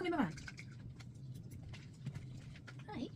come in my bag. Hi.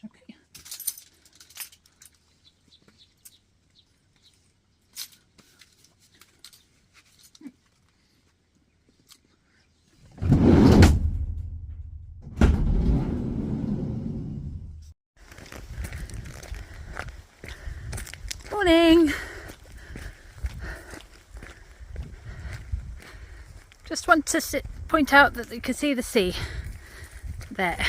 Okay. Morning. Just want to point out that you can see the sea there.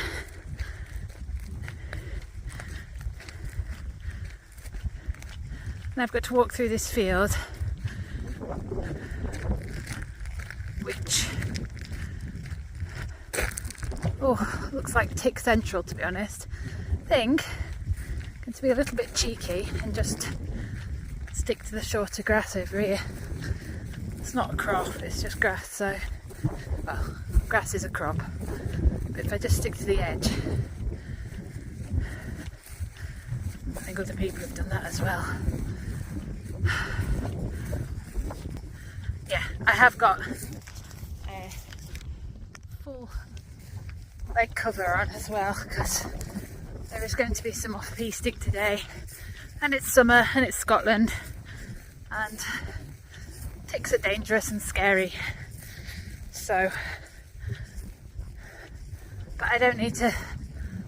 And I've got to walk through this field, which looks like tick central, to be honest. I think I'm going to be a little bit cheeky and just stick to the shorter grass over here. It's not a crop, it's just grass, so, well, grass is a crop, but if I just stick to the edge, I think other people have done that as well. Yeah, I have got a full leg cover on as well, because there is going to be some off-piste today, and it's summer and it's Scotland, and ticks are dangerous and scary, so, but I don't need to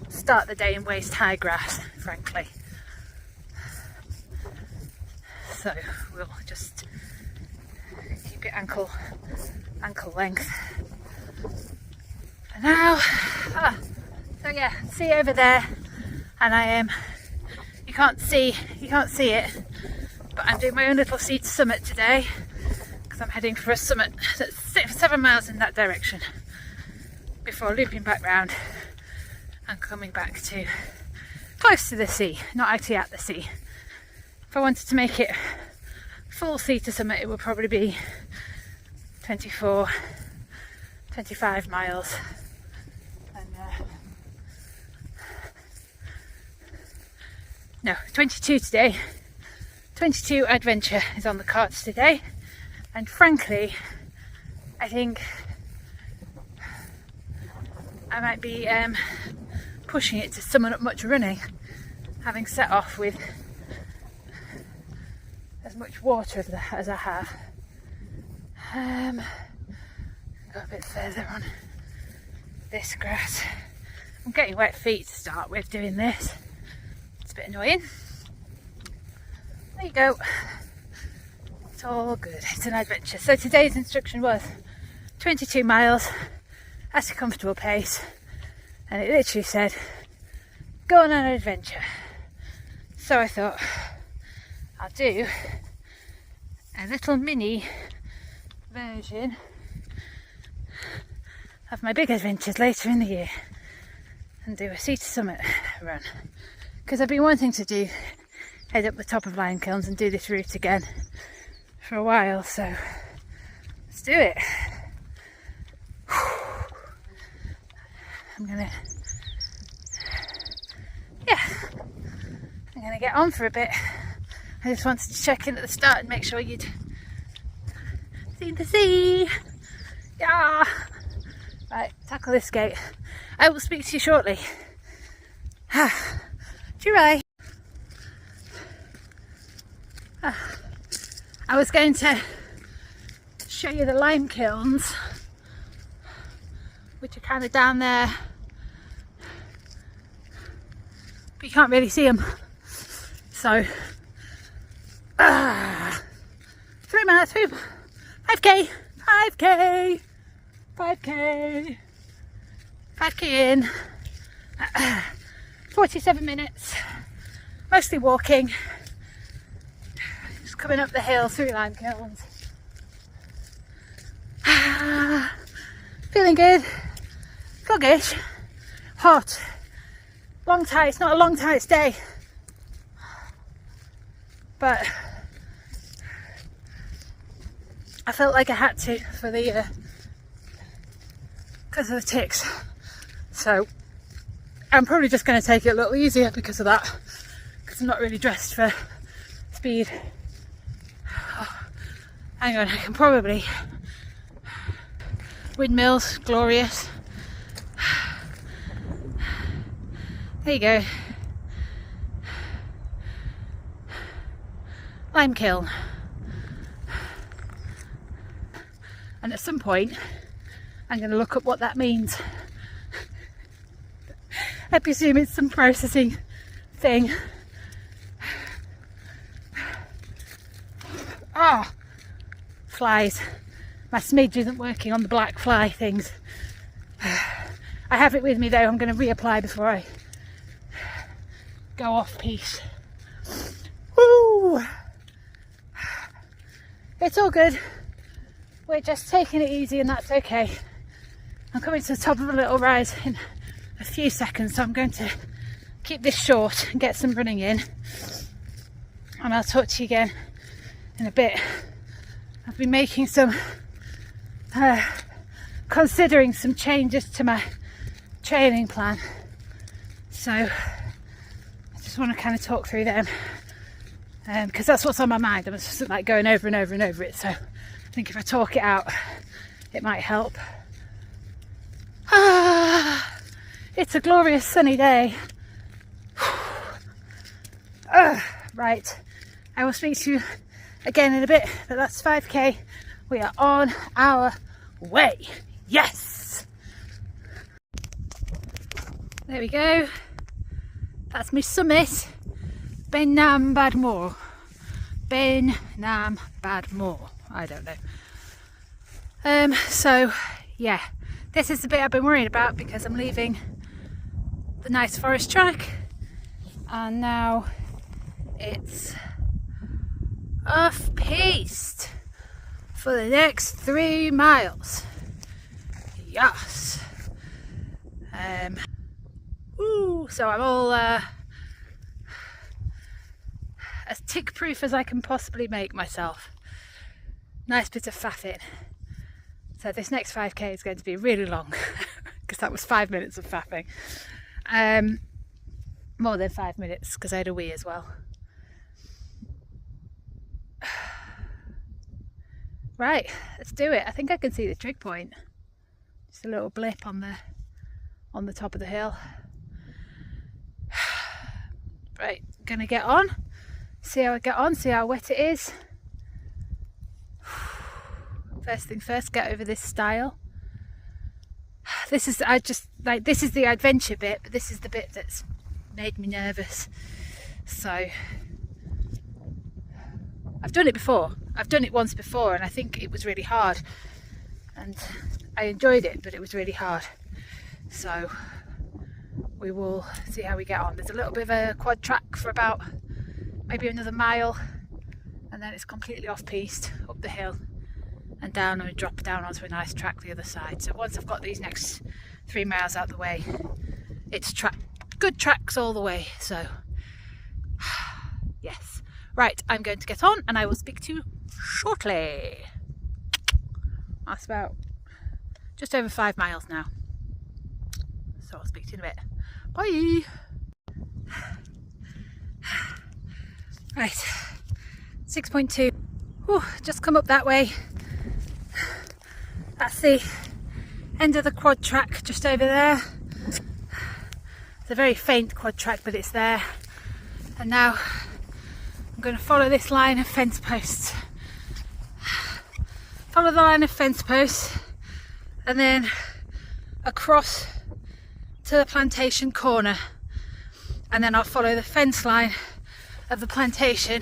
start the day in waist high grass, frankly, so we'll just keep it ankle length for now. So yeah, see over there, and I am, you can't see it, but I'm doing my own little sea to summit today, because I'm heading for a summit that's 7 miles in that direction before looping back round and coming back to close to the sea, not actually at the sea. If I wanted to make it full sea to summit, it would probably be 24, 25 miles. And no, 22 today. 22 adventure is on the cards today, and frankly I think I might be pushing it to summon up much running, having set off with as much water as I have. Go a bit further on this grass. I'm getting wet feet to start with doing this. It's a bit annoying. There you go. It's all good. It's an adventure. So today's instruction was 22 miles at a comfortable pace, and it literally said go on an adventure. So I thought I'll do a little mini version of my big adventures later in the year and do a sea to summit run, because I've been wanting to head up the top of Limekilns and do this route again for a while, so let's do it. I'm gonna get on for a bit. I just wanted to check in at the start and make sure you'd seen the sea. Yeah. Right, tackle this gate. I will speak to you shortly. Cheerio. I was going to show you the Limekilns, which are kind of down there, but you can't really see them. So 3 minutes, 5k in, 47 minutes, mostly walking, just coming up the hill through Limekilns. Feeling good, sluggish, hot, long tight. It's not a long tight day, but I felt like I had to for the because of the ticks. So I'm probably just going to take it a little easier because of that, because I'm not really dressed for speed. Hang on, I can probably... Windmills, glorious. There you go. Limekiln. And at some point I'm going to look up what that means. I presume it's some processing thing. Ah, flies. My smidge isn't working on the black fly things. I have it with me though. I'm going to reapply before I go off piste. Woo! It's all good. We're just taking it easy and that's okay. I'm coming to the top of a little rise in a few seconds, so I'm going to keep this short and get some running in. And I'll talk to you again in a bit. I've been making some considering some changes to my training plan, so I just want to kind of talk through them because that's what's on my mind. I'm just like going over and over and over it, so I think if I talk it out it might help. It's a glorious sunny day. Right, I will speak to you again in a bit, but that's 5k. We are on our way. Yes! There we go. That's my summit. Beinn Nam Bad Mhor. Beinn Nam Bad Mhor. I don't know. So, yeah. This is the bit I've been worrying about because I'm leaving the nice forest track and now it's off piste for the next 3 miles. Yes. So I'm all as tick proof as I can possibly make myself. Nice bit of faffing. So this next 5k is going to be really long because that was 5 minutes of faffing. More than 5 minutes because I had a wee as well. Right, let's do it. I think I can see the trig point. Just a little blip on the top of the hill. Right, gonna get on. See how I get on, see how wet it is. First thing first, get over this stile. This is this is the adventure bit, but this is the bit that's made me nervous. So I've done it before. I've done it once before and I think it was really hard. And I enjoyed it, but it was really hard. So we will see how we get on. There's a little bit of a quad track for about maybe another mile, and then it's completely off-piste up the hill and down, and we drop down onto a nice track the other side. So once I've got these next 3 miles out the way, it's good tracks all the way. So yes. Right, I'm going to get on and I will speak to you shortly. That's about just over 5 miles now. So I'll speak to you in a bit. Bye! Right, 6.2. Just come up that way. That's the end of the quad track just over there. It's a very faint quad track, but it's there. And now I'm going to follow this line of fence posts. Follow the line of fence posts and then across to the plantation corner, and then I'll follow the fence line of the plantation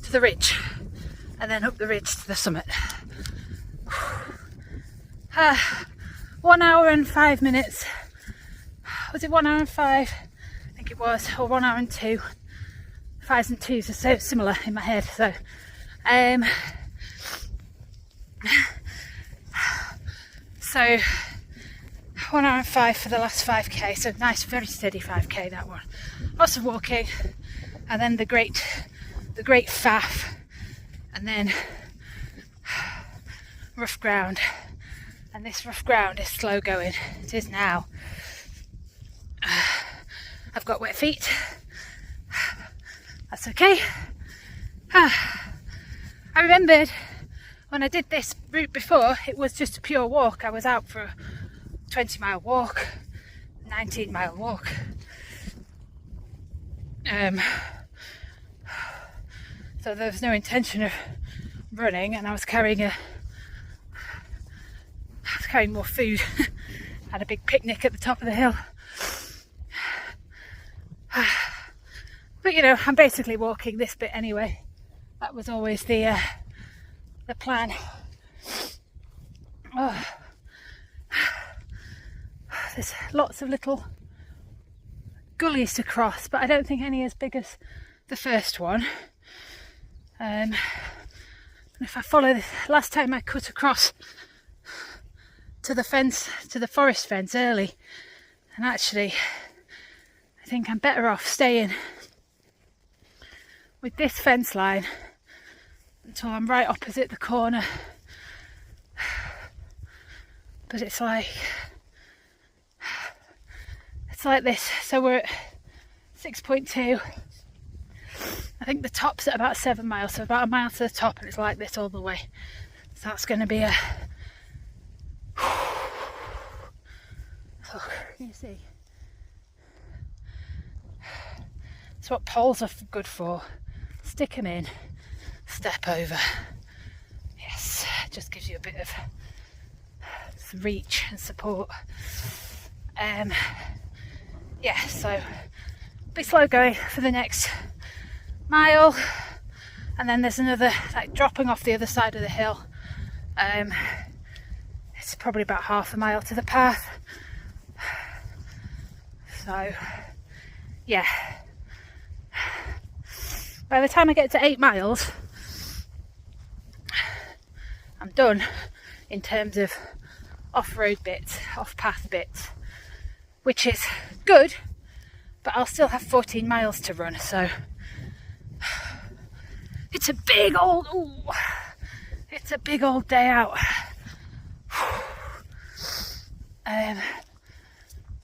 to the ridge, and then up the ridge to the summit. 1 hour and 5 minutes. Was it 1 hour and 5? I think it was, or 1 hour and 2. 5s and 2s are so similar in my head. So, 1 hour and 5 for the last 5k. So nice, very steady 5k that one. Lots of walking, and then the great faff, and then rough ground. And this rough ground is slow going. It is now. I've got wet feet. That's okay. I remembered when I did this route before, it was just a pure walk. I was out for a 20-mile walk, 19-mile walk. So there was no intention of running, and I was carrying more food. Had a big picnic at the top of the hill. But you know, I'm basically walking this bit anyway. That was always the plan. Oh. There's lots of little gullies to cross, but I don't think any as big as the first one. And if I follow this, last time I cut across to the fence, to the forest fence early, and actually I think I'm better off staying with this fence line until I'm right opposite the corner. But it's like this. So we're at 6.2. I think the top's at about 7 miles, so about a mile to the top, and it's like this all the way. So that's going to be a look, you see, that's what poles are good for. Stick them in, step over. Yes, just gives you a bit of reach and support. Yeah, so be slow going for the next mile, and then there's another, like, dropping off the other side of the hill. It's probably about half a mile to the path. So yeah, by the time I get to 8 miles, I'm done in terms of off-road bits, off-path bits, which is good, but I'll still have 14 miles to run. So it's a big old, It's a big old day out.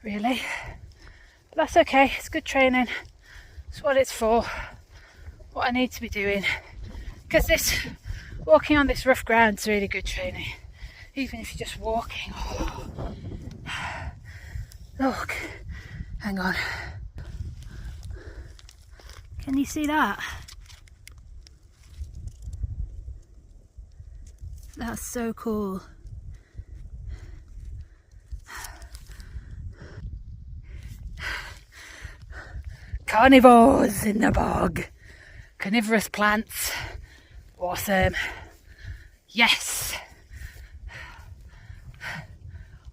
Really, but that's okay. It's good training. It's what it's for. What I need to be doing, because this walking on this rough ground is really good training. Even if you're just walking. Oh. Look, hang on. Can you see that? That's so cool. Carnivores in the bog. Carnivorous plants. Awesome. Yes.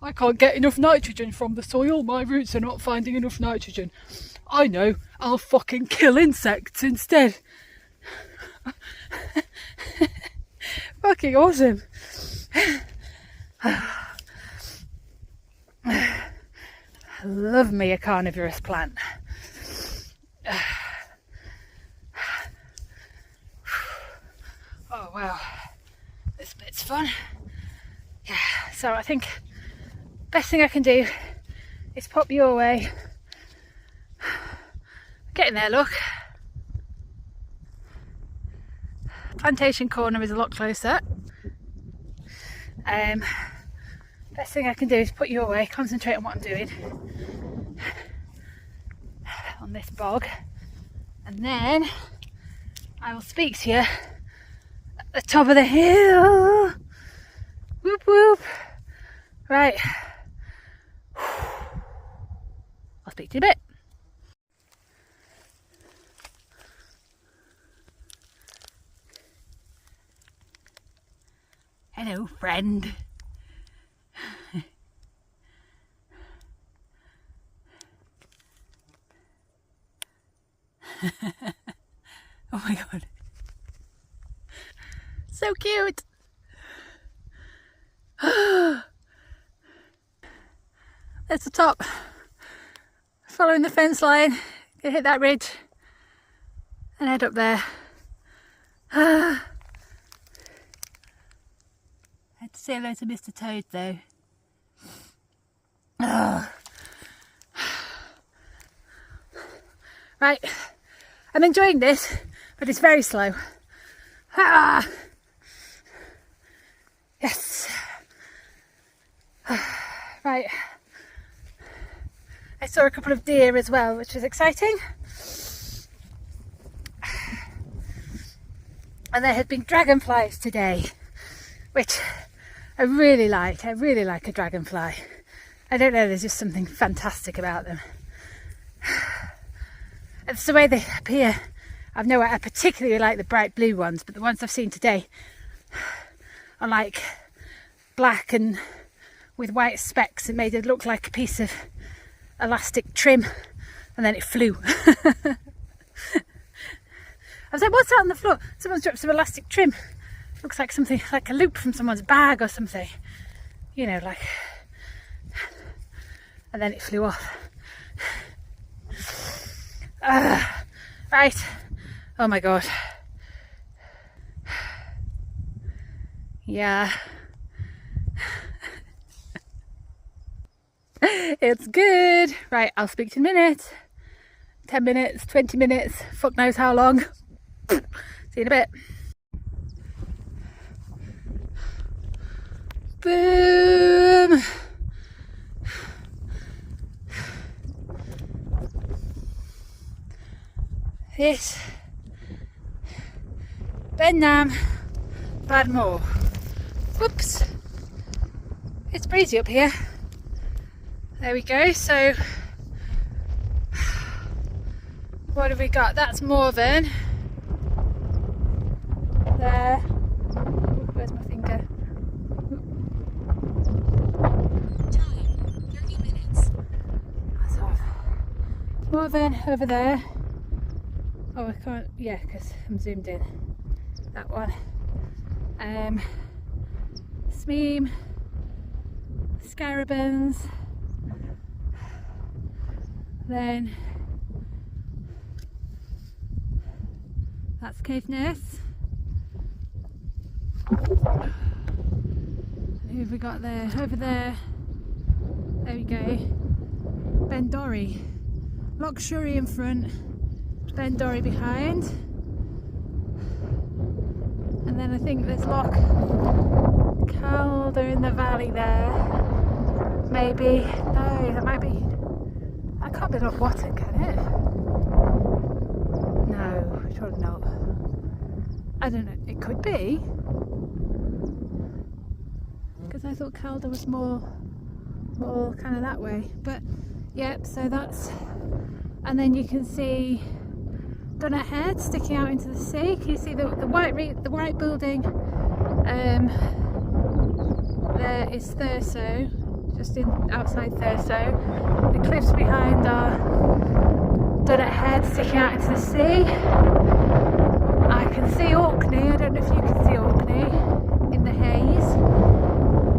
I can't get enough nitrogen from the soil. My roots are not finding enough nitrogen. I know. I'll fucking kill insects instead. Fucking awesome. I love me a carnivorous plant. Oh wow, this bit's fun. Yeah, so I think best thing I can do is pop you away. Getting there, look. Plantation corner is a lot closer. Best thing I can do is put you away, concentrate on what I'm doing on this bog, and then I will speak to you at the top of the hill. Whoop whoop. Right. I'll speak to you in a bit. Hello, friend. Oh my god. So cute. There's the top. Following the fence line, you hit that ridge and head up there. I had to say hello to Mr. Toad though. Right, I'm enjoying this, but it's very slow. Yes. Right. I saw a couple of deer as well, which was exciting. And there had been dragonflies today, which I really like. I really like a dragonfly. I don't know, there's just something fantastic about them. It's the way they appear. I know I particularly like the bright blue ones, but the ones I've seen today are like black and with white specks. It made it look like a piece of elastic trim, and then it flew. I was like, what's that on the floor? Someone's dropped some elastic trim. Looks like something, like a loop from someone's bag or something. You know, like... And then it flew off. Right. Oh my god. Yeah. It's good. Right, I'll speak to you in a minute. 10 minutes, 20 minutes, fuck knows how long. See you in a bit. Boom. This Beinn Nam Bad Mhor. Whoops. It's breezy up here. There we go. So what have we got? That's Morven. There. Where's my finger? Time 30 minutes. That's off. Morven over there. Oh, I can't. Yeah, because I'm zoomed in. That one. Smeem. Scarabins. Then that's Caithness. Who have we got there? Over there. There we go. Beinn Dorry. Loch Shurry in front. Beinn Dorry behind. And then I think there's Loch Calder in the valley there. Maybe. No, that might be. That can't be Loch Watton, can it? No, surely not. I don't know. It could be. Because I thought Calder was more kind of that way. But yep, so that's. And then you can see Dunnet Head sticking out into the sea. Can you see the white building? There is Thurso, just outside Thurso. The cliffs behind are Dunnet Head sticking out into the sea. I can see Orkney. I don't know if you can see Orkney in the haze.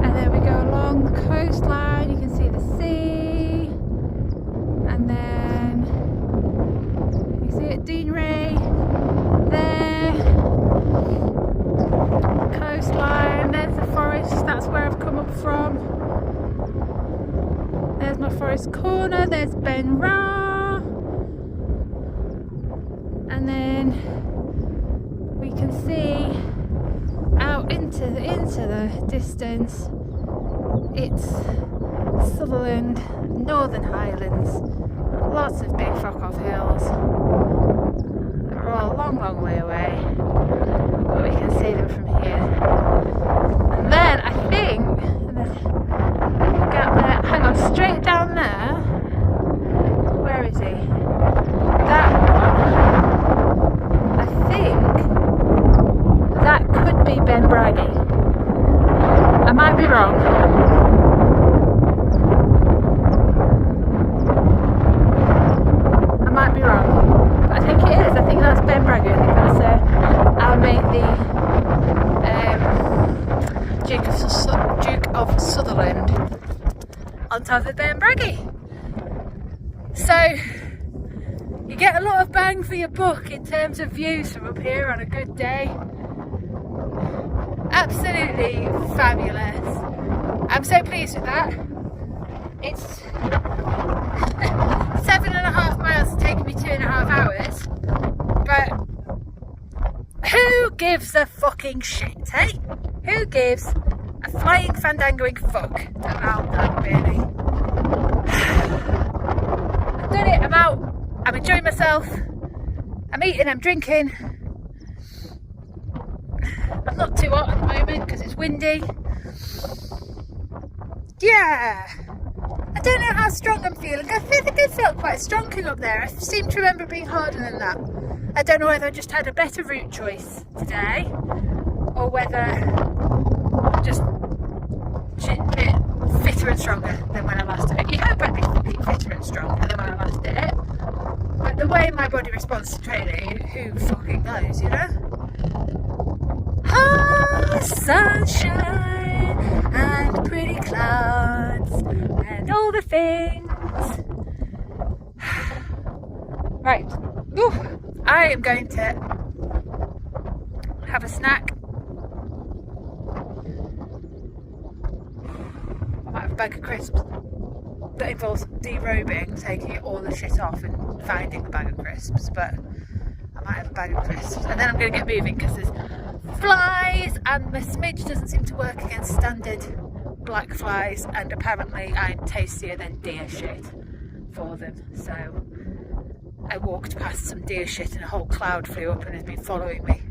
And then we go along the coastline. You can see the sea, and then you see it, Dean Ray there. Coastline. There's the forest. That's where I've come up from. There's my forest corner. There's Ben Ra, and then we can see out into the distance. It's Sutherland, Northern Highlands, lots of big fuck off hills. They're all a long way away, but we can see them from here. And then I think there's a gap there. Hang on, straight down there. Where is he? That one. I think that could be Ben Braggy. I might be wrong. I might be wrong. But I think it is. I think that's Ben Braggy. I think that's our mate, the Duke of Sutherland, on top of Ben Braggy. So you get a lot of bang for your buck in terms of views from up here on a good day. Absolutely fabulous. I'm so pleased with that. It's 7.5 miles, it's taken me 2.5 hours. But who gives a fucking shit, hey? Who gives a flying fandangoing fuck about that, really? I've done it, I'm out, I'm enjoying myself, I'm eating, I'm drinking. I'm not too hot at the moment because it's windy. Yeah, I don't know how strong I'm feeling. I think I felt quite strong coming up there. I seem to remember being harder than that. I don't know whether I just had a better route choice today or whether I'm just a bit fitter and stronger than when I last did it. You hope I'd be fucking fitter and stronger than when I last did it. But the way my body responds to training, who fucking knows, you know? Ah, sunshine and pretty clouds and all the things. Right, ooh, I am going to have a snack. I might have a bag of crisps. That involves derobing, taking all the shit off and finding the bag of crisps, but I might have a bag of crisps. And then I'm going to get moving because there's flies and the smidge doesn't seem to work against standard black flies, and apparently I'm tastier than deer shit for them. So I walked past some deer shit and a whole cloud flew up and has been following me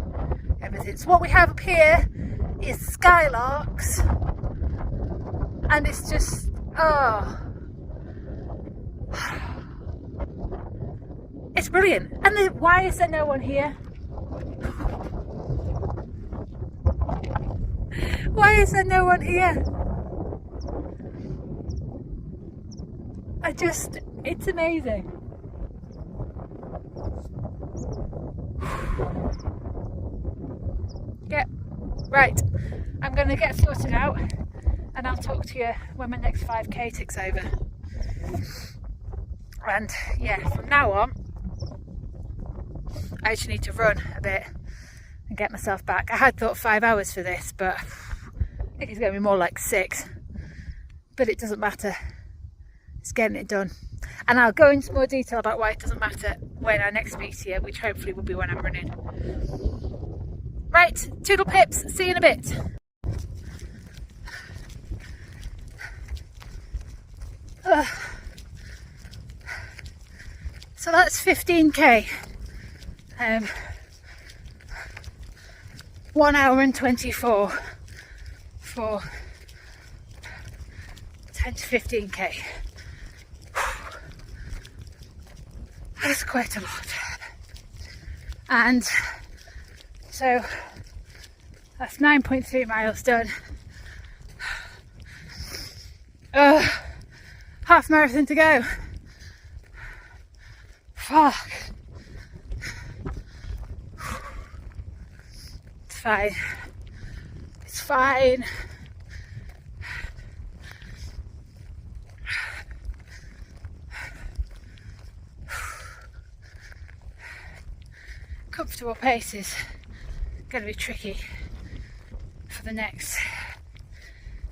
ever since. What we have up here is skylarks, and it's just, oh, it's brilliant. And why is there no one here? Why is there no one here? It's amazing. Yeah, right. I'm going to get sorted out and I'll talk to you when my next 5k ticks over. And yeah, from now on, I just need to run a bit and get myself back. I had thought 5 hours for this, but I think it's going to be more like 6. But it doesn't matter. It's getting it done. And I'll go into more detail about why it doesn't matter when I next speak to you, which hopefully will be when I'm running. Right, toodle pips, see you in a bit. So that's 15k. 1 hour and 24 for 10 to 15k. That's quite a lot. And so that's 9.3 miles done. Half marathon to go. Fuck. It's fine. It's fine. Comfortable pace is going to be tricky for the next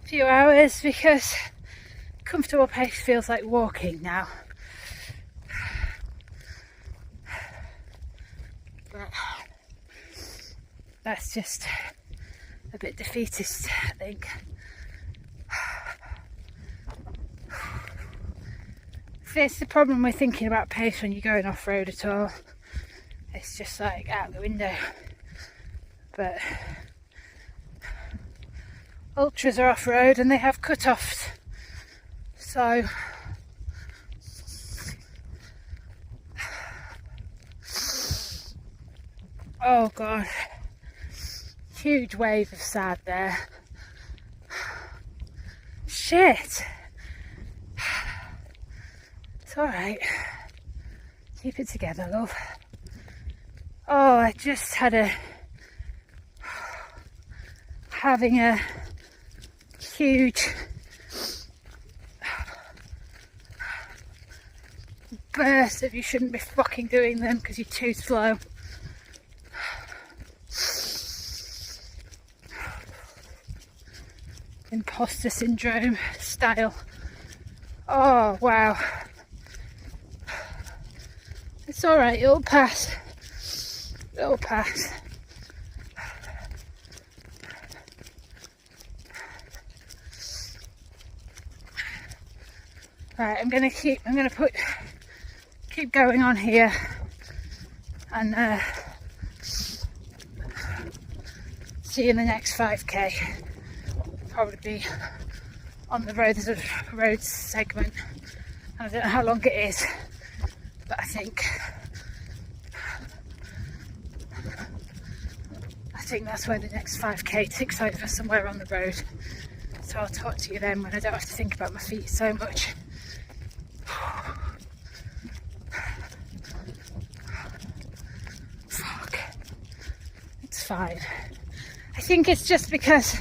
few hours because comfortable pace feels like walking now. But that's just a bit defeatist, I think. It's the problem with thinking about pace when you're going off-road at all. It's just like out the window. But ultras are off-road and they have cut-offs. So oh god, huge wave of sad there. Shit. It's alright. Keep it together, love. Oh, I just had having a huge burst of you shouldn't be fucking doing them because you're too slow. Imposter syndrome style. Oh wow. It's alright, it'll pass. It'll pass. Right, I'm gonna keep going on here and see you in the next 5k. Probably be on the road. There's a road segment. I don't know how long it is, but I think that's where the next 5k ticks over, somewhere on the road. So I'll talk to you then when I don't have to think about my feet so much. Fuck. It's fine. I think it's just because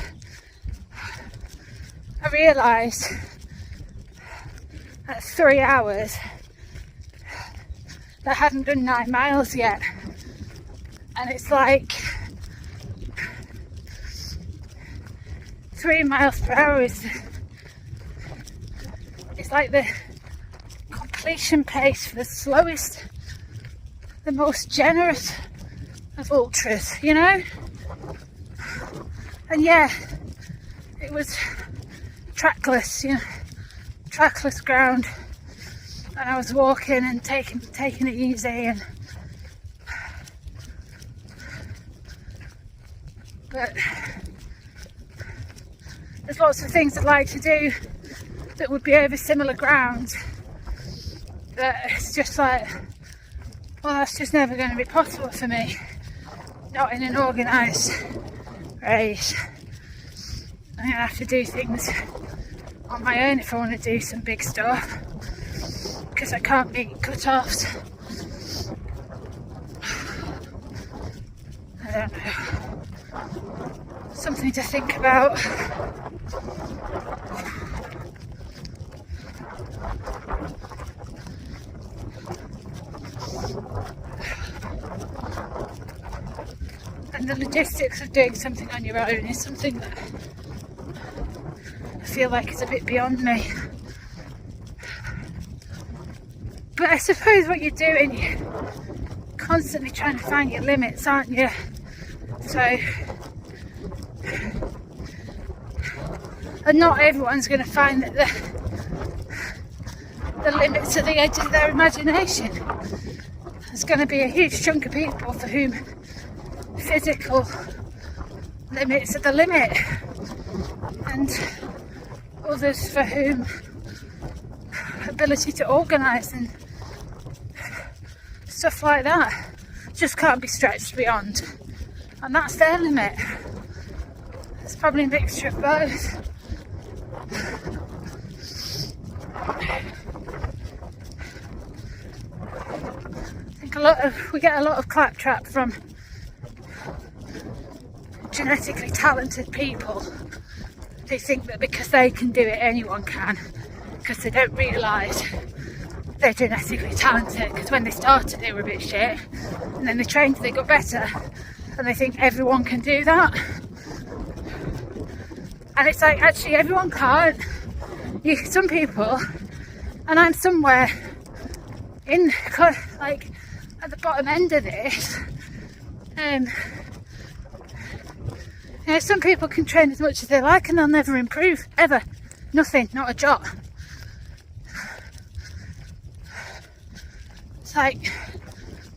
I realised at 3 hours that I hadn't done 9 miles yet. And it's like 3 miles per hour is it's like the completion pace for the slowest, the most generous of ultras, you know? And yeah, it was trackless, you know, trackless ground, and I was walking and taking it easy, and but there's lots of things I'd like to do that would be over similar ground that it's just like, well, that's just never going to be possible for me, not in an organised race. I'm going to have to do things on my own if I want to do some big stuff, because I can't meet cut-offs. I don't know. Something to think about. And the logistics of doing something on your own is something that I feel like is a bit beyond me. But I suppose what you're doing, you're constantly trying to find your limits, aren't you? So, and not everyone's going to find that the limits are the edge of their imagination. There's going to be a huge chunk of people for whom physical limits are the limit, and others for whom ability to organise and stuff like that just can't be stretched beyond, and that's their limit. It's probably a mixture of both. I think we get a lot of claptrap from genetically talented people who think that because they can do it, anyone can, because they don't realise they're genetically talented, because when they started they were a bit shit, and then they trained, they got better, and they think everyone can do that. And it's like, actually everyone can't. Some people, and I'm somewhere in like at the bottom end of this, you know, some people can train as much as they like and they'll never improve, ever. Nothing, not a jot. It's like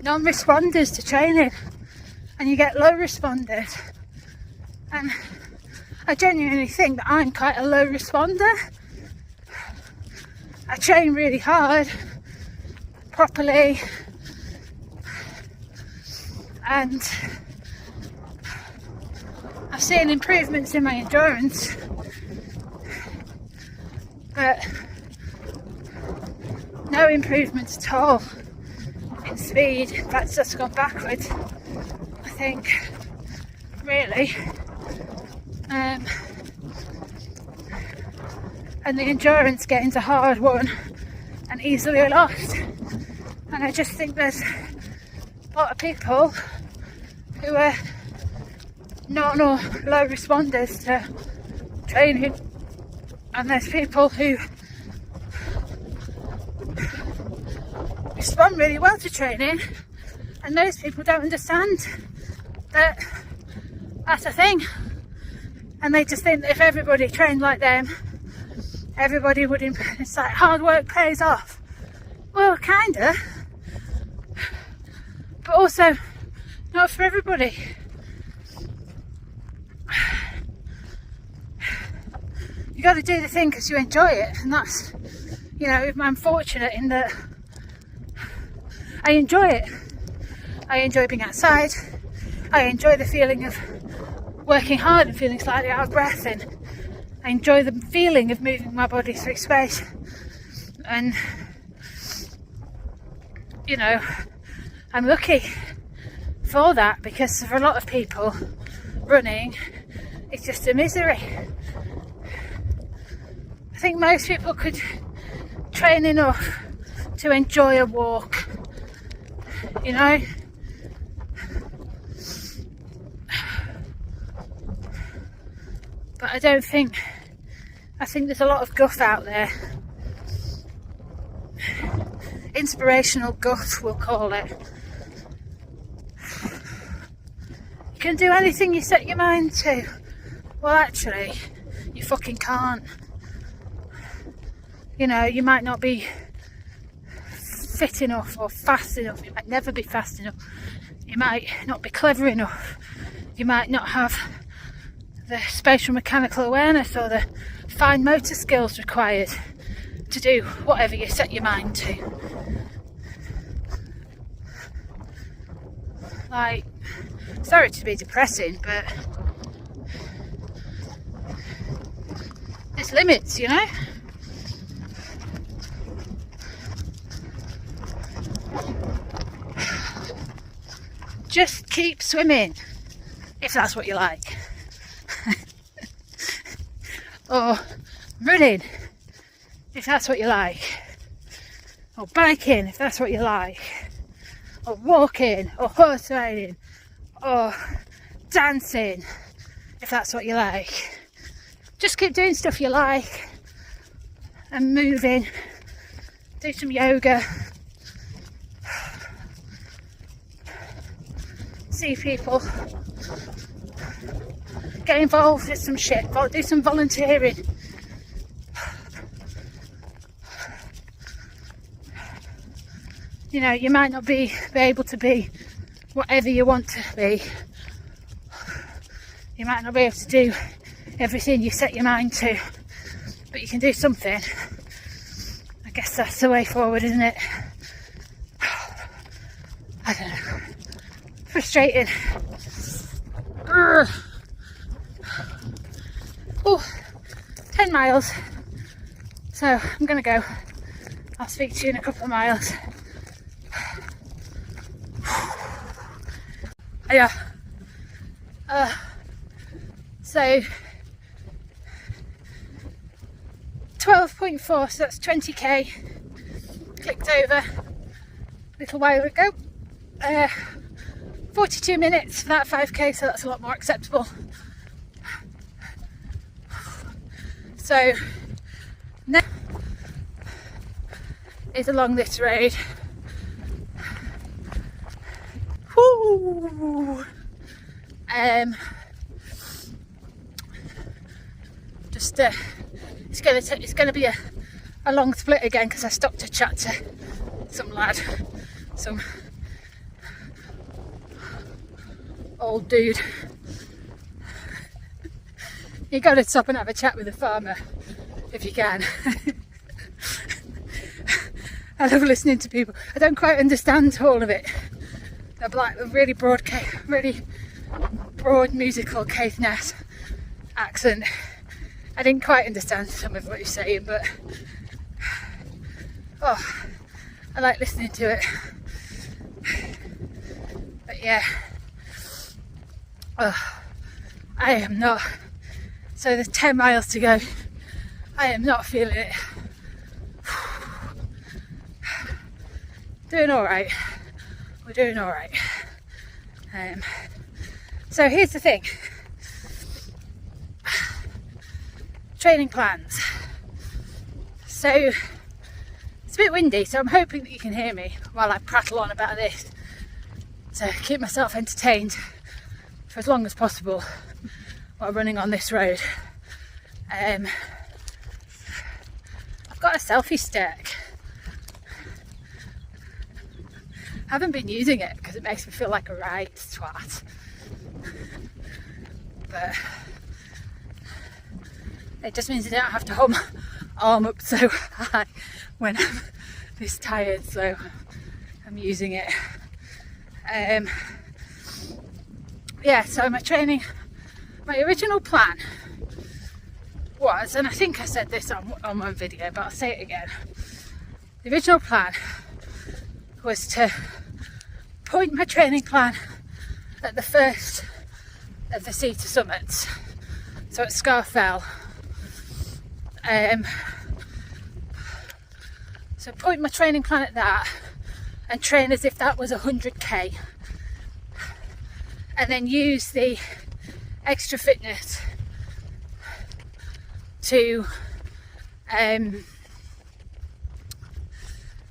non-responders to training, and you get low responders. And I genuinely think that I'm quite a low responder. I train really hard, properly, and I've seen improvements in my endurance, but no improvements at all in speed. In fact, it's just gone backwards, I think, really. And the endurance gains are hard won and easily lost. And I just think there's a lot of people who are non or low responders to training, and there's people who respond really well to training, and those people don't understand that that's a thing, and they just think that if everybody trained like them, everybody would improve. It's like hard work pays off. Well, kinda, but also not for everybody. You got to do the thing because you enjoy it, and that's, you know, I'm fortunate in that I enjoy it. I enjoy being outside. I enjoy the feeling of working hard and feeling slightly out of breath, and I enjoy the feeling of moving my body through space. And, you know, I'm lucky for that, because for a lot of people, running is just a misery. I think most people could train enough to enjoy a walk, you know. But I think there's a lot of guff out there. Inspirational guff, we'll call it. You can do anything you set your mind to. Well, actually, you fucking can't. You know, you might not be fit enough or fast enough. You might never be fast enough. You might not be clever enough. You might not have the spatial mechanical awareness or the fine motor skills required to do whatever you set your mind to. Like, sorry to be depressing, but there's limits, you know? Just keep swimming, if that's what you like. Or running, if that's what you like. Or biking, if that's what you like. Or walking, or horse riding, or dancing, if that's what you like. Just keep doing stuff you like and moving. Do some yoga. See people. Get involved with some shit. Do some volunteering. You know, you might not be able to be whatever you want to be. You might not be able to do everything you set your mind to, but you can do something. I guess that's the way forward, isn't it? I don't know. Frustrating. Oh, 10 miles. So I'm gonna go. I'll speak to you in a couple of miles. Yeah. So 12.4, so that's 20k. Clicked over a little while ago. 42 minutes for that 5k, so that's a lot more acceptable. So now is along this road. Woo! It's gonna be a long split again because I stopped to chat to some lad, some old dude. You got to stop and have a chat with a farmer if you can. I love listening to people. I don't quite understand all of it. They're like a really broad musical Caithness accent. I didn't quite understand some of what you're saying, but oh, I like listening to it. But yeah, I am not. So there's 10 miles to go. I am not feeling it. Doing all right. We're doing all right. So here's the thing. Training plans. So it's a bit windy, so I'm hoping that you can hear me while I prattle on about this to keep myself entertained for as long as possible while running on this road. I've got a selfie stick. I haven't been using it because it makes me feel like a right twat. But it just means I don't have to arm up so high when I'm this tired, so I'm using it. Yeah, so my original plan was, and I think I said this on one video, but I'll say it again. The original plan was to point my training plan at the first of the Sea to Summits, so at Scarfell. So point my training plan at that and train as if that was 100k, and then use the extra fitness to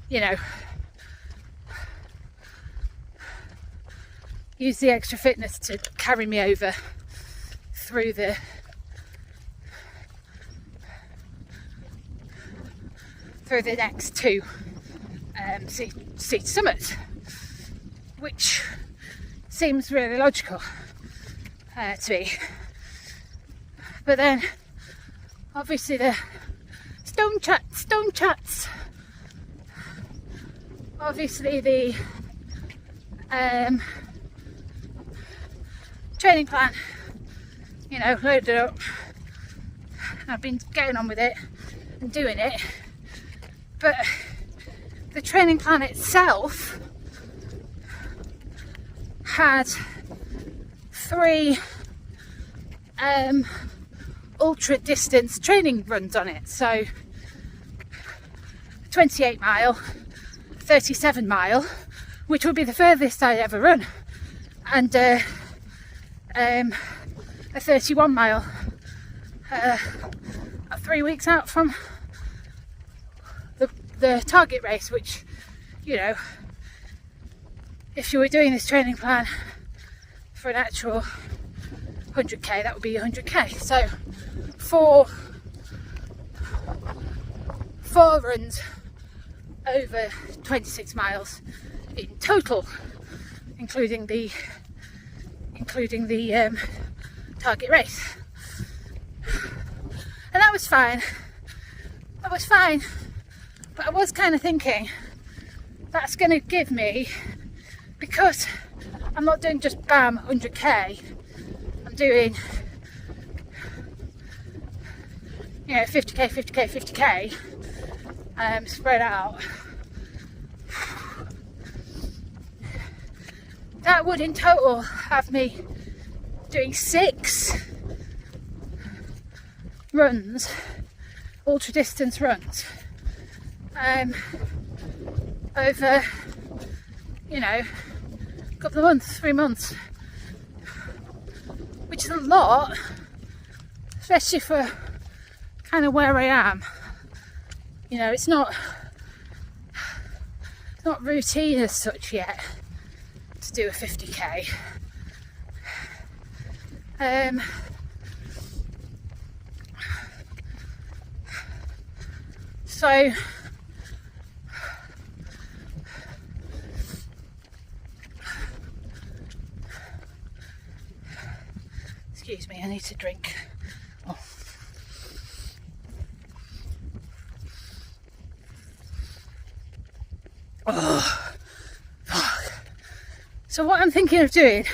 you know, use the extra fitness to carry me over through the next two sea summits, which seems really logical to me. But then obviously the stone chats, obviously the training plan, you know, loaded up. I've been getting on with it and doing it, but the training plan itself had 3 ultra distance training runs on it. So 28 mile, 37 mile, which would be the furthest I'd ever run, and a 31 mile 3 weeks out from the target race, which, you know, if you were doing this training plan for an actual 100k, that would be 100k. So four runs over 26 miles in total, including the target race, and that was fine. But I was kind of thinking that's going to give me, because I'm not doing just bam 100k, I'm doing, you know, 50k, 50k, 50k, spread out. That would in total have me doing 6 runs, ultra distance runs, over, you know, a couple of months, 3 months, which is a lot, especially for kind of where I am. You know, it's not routine as such yet to do a 50k. So excuse me, I need to drink. Oh, fuck. So what I'm thinking of doing,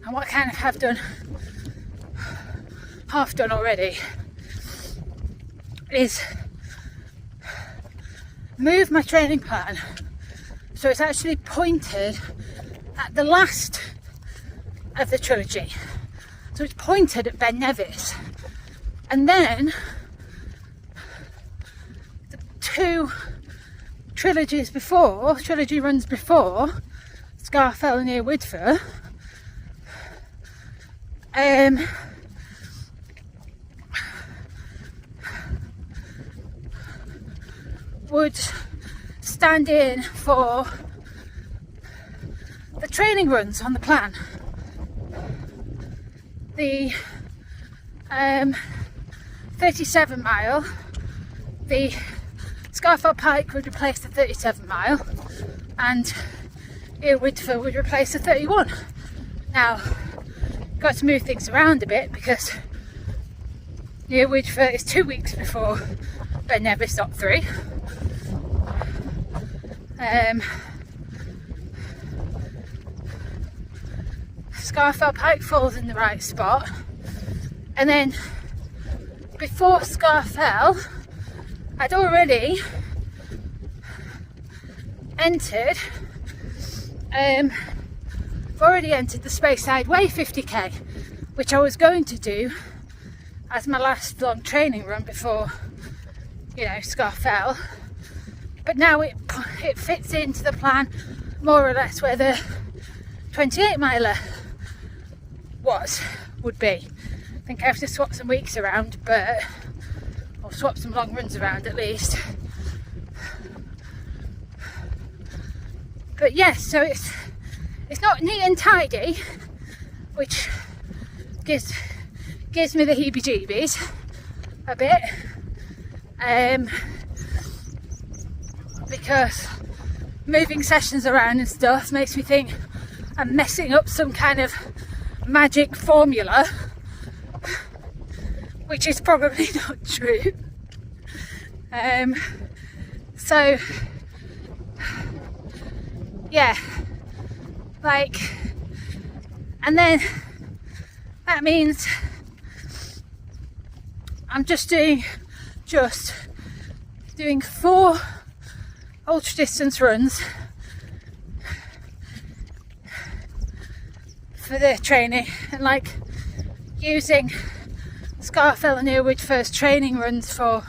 and what I kind of have done, half done already, is move my training plan so it's actually pointed at the last of the trilogy. So it's pointed at Beinn Nevis, and then the 2 trilogy runs before Scafell and near Widfer, would stand in for the training runs on the plan. The 37 mile, the Scafell Pike would replace the 37 mile, and near Widfer would replace the 31. Now, got to move things around a bit because near Widfer is 2 weeks before Beinn Nevis Stop 3. Scafell Pike falls in the right spot, and then before Scafell I'd already entered the Speyside Way 50k, which I was going to do as my last long training run before, you know, Scafell. But now it fits into the plan more or less where the 28 miler would be. I think I have to swap some weeks around, or swap some long runs around at least. But yes, so it's not neat and tidy, which gives me the heebie-jeebies a bit, because moving sessions around and stuff makes me think I'm messing up some kind of magic formula, which is probably not true. So yeah, like, and then that means I'm just doing 4 ultra distance runs for the training, and like using Scafell and Earwood first training runs for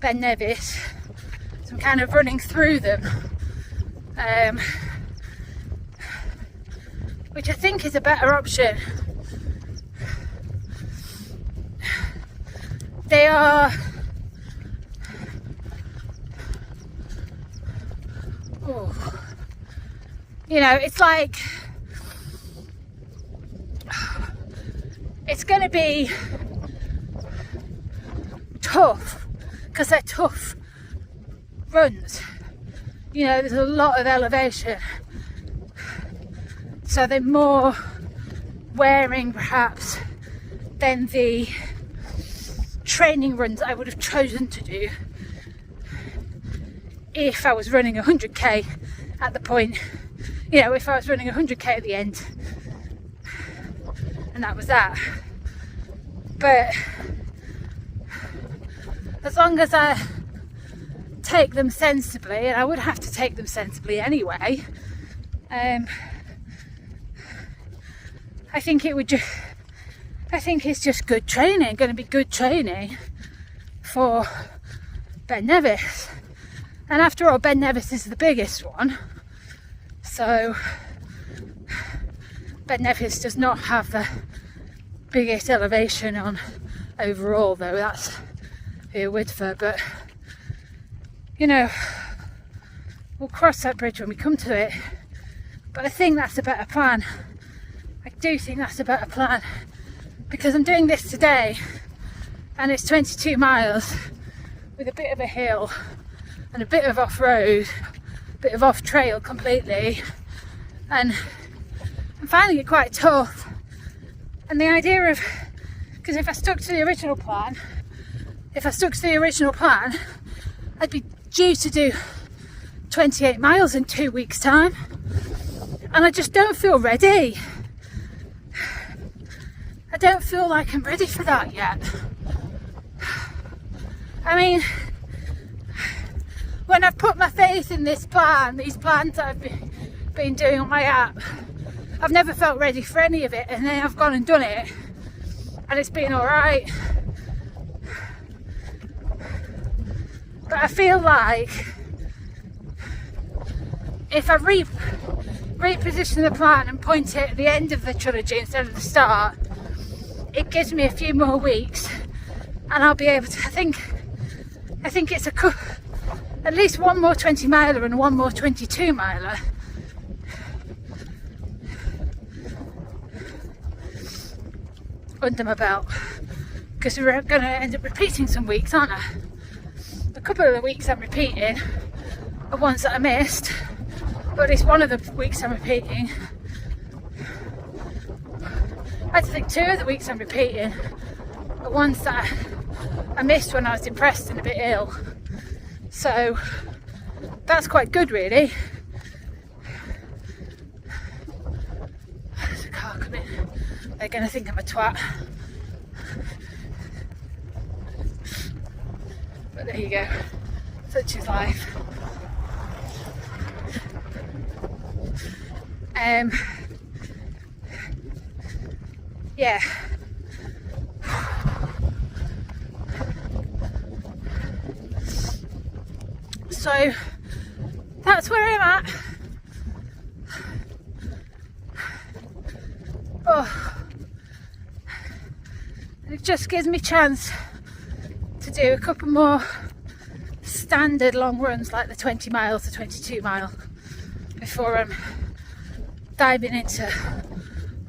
Beinn Nevis. So I'm kind of running through them, which I think is a better option. They are, oh, you know, it's like, it's going to be tough because they're tough runs. You know, there's a lot of elevation, so they're more wearing perhaps than the training runs I would have chosen to do if I was running 100k at the point, you know, if I was running 100k at the end and that was that. But as long as I take them sensibly, and I would have to take them sensibly anyway, I think it would just, I think it's just good training, going to be good training for Beinn Nevis. And after all, Beinn Nevis is the biggest one, so Beinn Nevis does not have the biggest elevation on overall, though that's here Woodford. But you know, we'll cross that bridge when we come to it. But I think that's a better plan. I do think that's a better plan, because I'm doing this today and it's 22 miles with a bit of a hill and a bit of off-road, a bit of off-trail completely, and I'm finding it quite tough. And the idea of, because if I stuck to the original plan, I'd be due to do 28 miles in 2 weeks' time, and I just don't feel ready. I don't feel like I'm ready for that yet. I mean, when I've put my faith in this plan, these plans that I've been doing on my app, I've never felt ready for any of it, and then I've gone and done it and it's been alright. But I feel like if I reposition the plan and point it at the end of the trilogy instead of the start, it gives me a few more weeks and I'll be able to, I think it's at least one more 20 miler and one more 22 miler. Under my belt, because we're going to end up repeating some weeks, aren't I? A couple of the weeks I'm repeating are ones that I missed, but at least one of the weeks I'm repeating, I think 2 of the weeks I'm repeating are ones that I missed when I was depressed and a bit ill. So that's quite good, really. There's a car coming. They're going to think I'm a twat. But there you go. Such is life. Yeah. So that's where I'm at. Oh, and it just gives me a chance to do a couple more standard long runs like the 20 miles to 22 mile before I'm diving into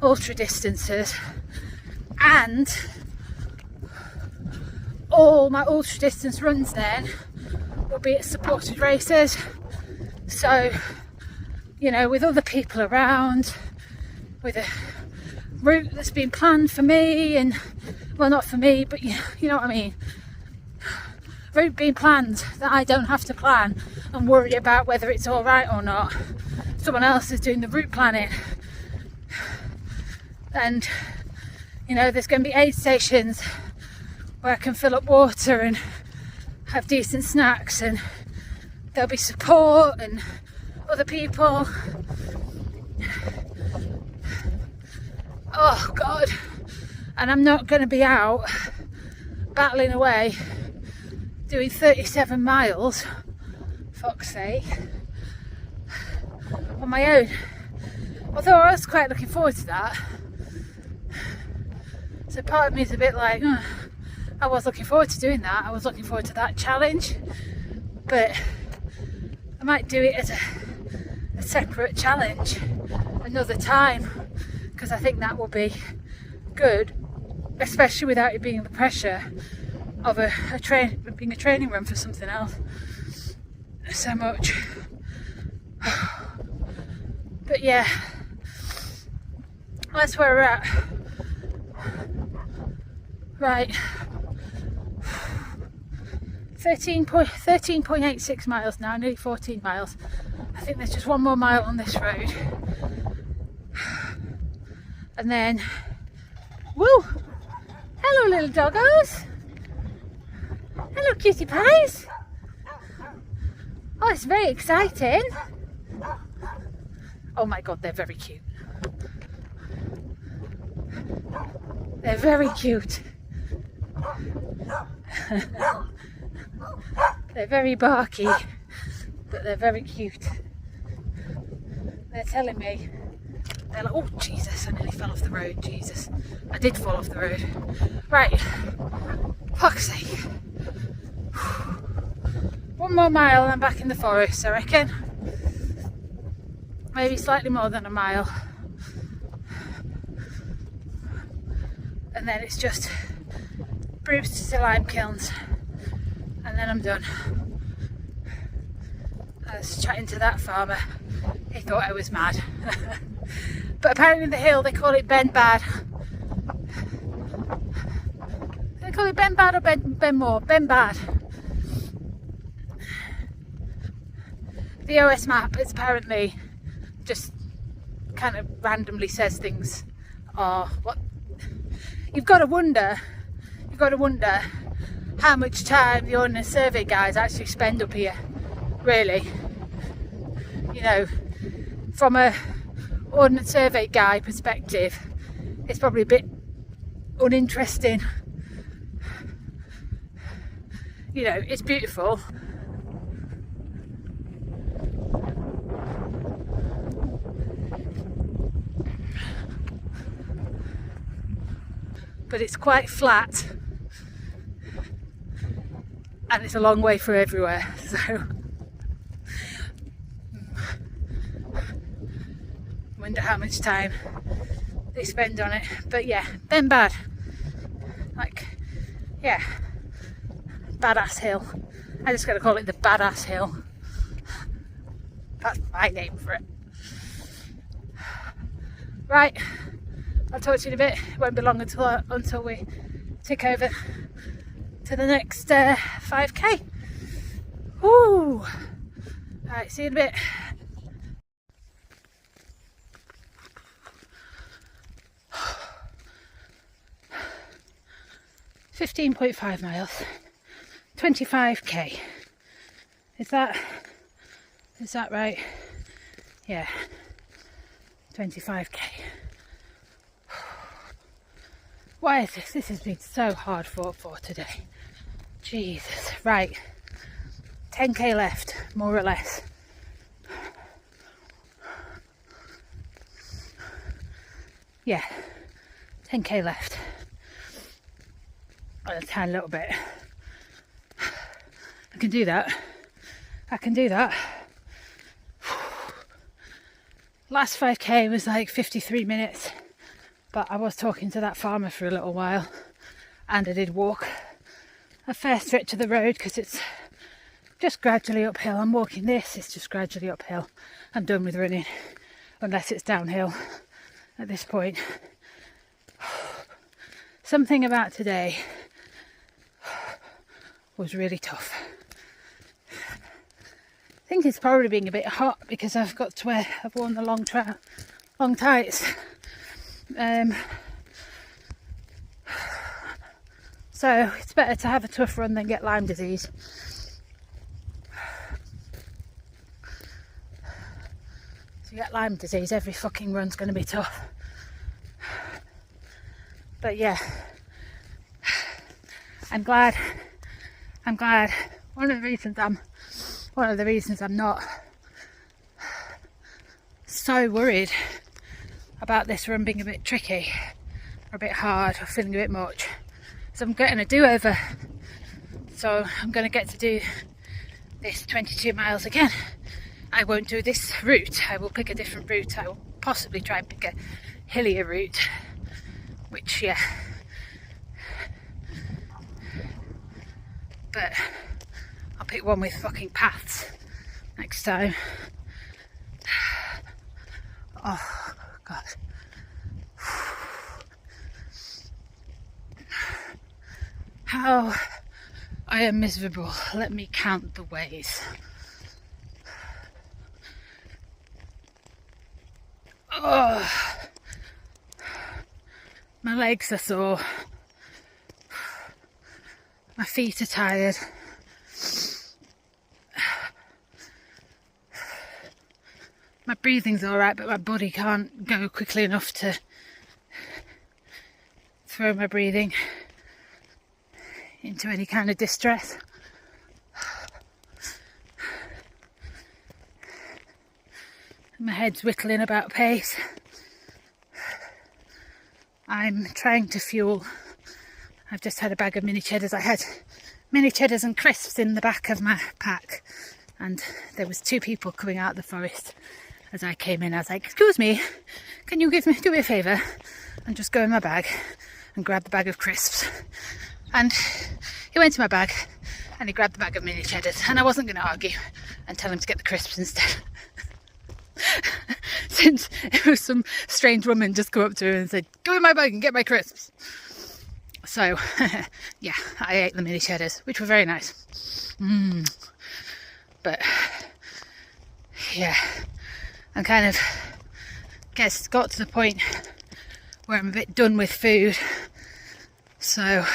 ultra distances. And all my ultra distance runs then will be at supported races, so you know, with other people around, with a route that's been planned for me, and well, not for me, but you know what I mean, route being planned that I don't have to plan and worry about whether it's all right or not. Someone else is doing the route planning, and you know, there's going to be aid stations where I can fill up water and have decent snacks, and there'll be support and other people. Oh God, and I'm not going to be out battling away doing 37 miles, fuck's sake, on my own. Although I was quite looking forward to that. So part of me is a bit like, I was looking forward to doing that. I was looking forward to that challenge. But I might do it as a separate challenge another time, because I think that will be good, especially without it being the pressure of being a training run for something else so much. But yeah, that's where we're at. Right, 13.86 miles now, nearly 14 miles. I think there's just one more mile on this road. And then, woo! Hello little doggos! Hello cutie pies! Oh, it's very exciting. Oh my god, they're very cute. They're very cute. They're very barky, but they're very cute. They're telling me, they're like, oh Jesus, I nearly fell off the road, Jesus. I did fall off the road. Right, fuck's sake. One more mile and I'm back in the forest, I reckon. Maybe slightly more than a mile. And then it's just Brewster to lime kilns. And then I'm done. I was chatting to that farmer. He thought I was mad. But apparently the hill, they call it Beinn Bad. They call it Beinn Bad or Beinn Mhor? Beinn Bad. The OS map is apparently just kind of randomly says things are what you've got to wonder how much time the Ordnance Survey guys actually spend up here, really. You know, from a Ordnance Survey guy perspective, it's probably a bit uninteresting. You know, it's beautiful. But it's quite flat and it's a long way from everywhere, so wonder how much time they spend on it. But yeah, Beinn Bad, like, yeah, badass hill. I just gotta call it the badass hill. That's my name for it. Right, I'll talk to you in a bit. It won't be long until we tick over to the next 5k. Woo! Alright, see you in a bit. $15.5 miles, 25k. Is that right? Yeah, 25k. Why is this? This has been so hard fought for today. Jesus. Right. 10k left, more or less. Yeah. 10k left. A tiny little bit. I can do that. Last 5k was like 53 minutes. But I was talking to that farmer for a little while, and I did walk a fair stretch of the road because it's just gradually uphill. I'm walking this, it's just gradually uphill. I'm done with running, unless it's downhill at this point. Something about today was really tough. I think it's probably being a bit hot because I've worn the long tights. So it's better to have a tough run than get Lyme disease. If you get Lyme disease, every fucking run's going to be tough. But yeah, I'm glad. One of the reasons I'm not so worried about this run being a bit tricky or a bit hard or feeling a bit much. So I'm getting a do-over. So I'm going to get to do this 22 miles again. I won't do this route. I will pick a different route. I will possibly try and pick a hillier route, which, yeah. But I'll pick one with fucking paths next time. Oh, God. How I am miserable. Let me count the ways. Oh, my legs are sore. My feet are tired. My breathing's alright, but my body can't go quickly enough to throw my breathing into any kind of distress. My head's whittling about pace. I'm trying to fuel. I've just had a bag of mini cheddars. I had mini cheddars and crisps in the back of my pack, and there was 2 people coming out of the forest as I came in. I was like, excuse me, can you do me a favour and just go in my bag and grab the bag of crisps? And he went to my bag and he grabbed the bag of mini cheddars, and I wasn't going to argue and tell him to get the crisps instead. Since it was some strange woman just come up to him and said, go in my bag and get my crisps. So yeah, I ate the mini cheddars, which were very nice. But yeah, I'm kind of got to the point where I'm a bit done with food. So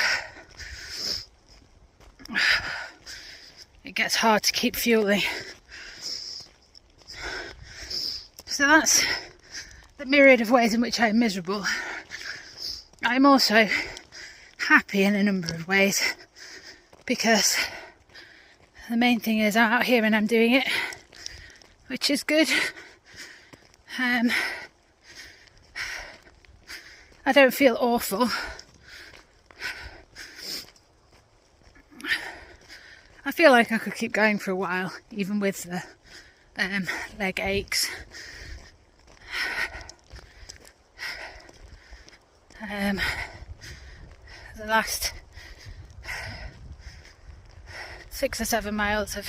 it gets hard to keep fueling. So that's the myriad of ways in which I'm miserable. I'm also happy in a number of ways, because the main thing is I'm out here and I'm doing it, which is good. I don't feel awful. I feel like I could keep going for a while, even with the leg aches. The last 6 or 7 miles have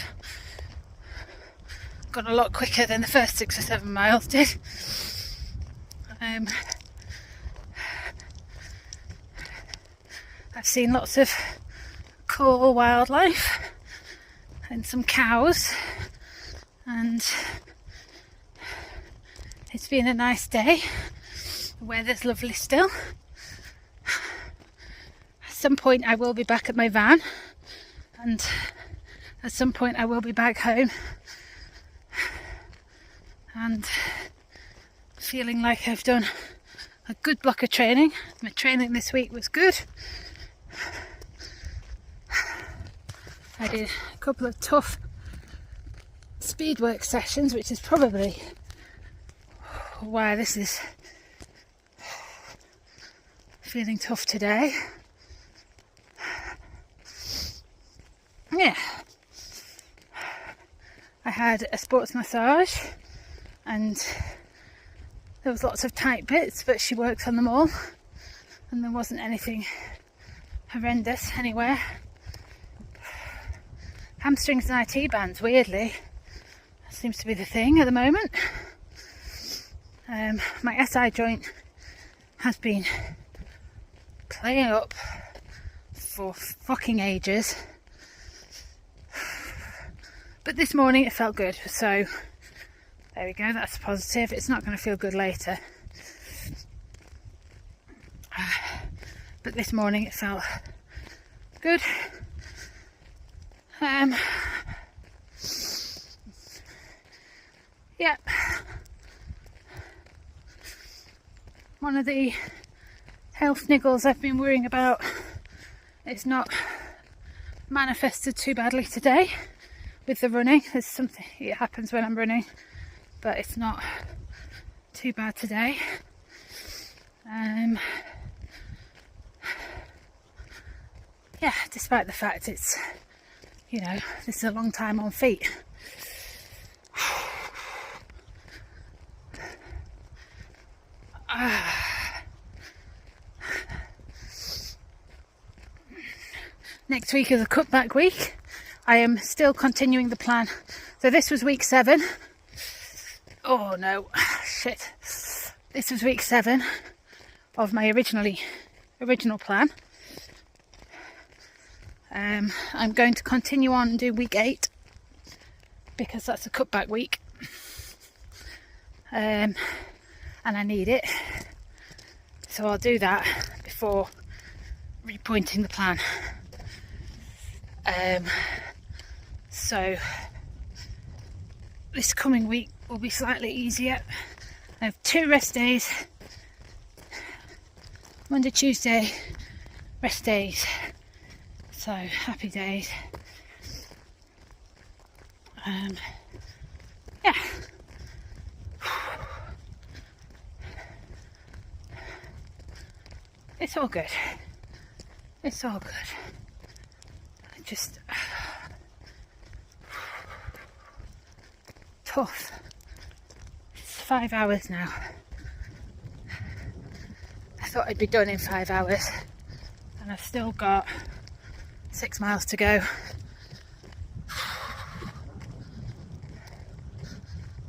gone a lot quicker than the first 6 or 7 miles did. I've seen lots of cool wildlife and some cows, and it's been a nice day. The weather's lovely still. At some point I will be back at my van, and at some point I will be back home and feeling like I've done a good block of training. My training this week was good. I did a couple of tough speed work sessions, which is probably why this is feeling tough today. Yeah, I had a sports massage and there was lots of tight bits, but she worked on them all and there wasn't anything horrendous anywhere. Hamstrings and IT bands, weirdly, seems to be the thing at the moment. My SI joint has been playing up for fucking ages, but this morning it felt good, so there we go, that's positive. It's not going to feel good later, but this morning it felt good. Yeah, one of the health niggles I've been worrying about is not manifested too badly today with the running. There's something, it happens when I'm running, but it's not too bad today. Yeah, despite the fact it's, you know, this is a long time on feet. Next week is a cutback week. I am still continuing the plan. So this was week 7. Oh no, shit. This was week 7 of my original plan. I'm going to continue on and do week 8 because that's a cutback week. And I need it. So I'll do that before repointing the plan. So this coming week will be slightly easier. I have 2 rest days. Monday, Tuesday, rest days. So happy days. Yeah. It's all good. It's all good. I just tough. It's 5 hours now. I thought I'd be done in 5 hours, and I've still got 6 miles to go.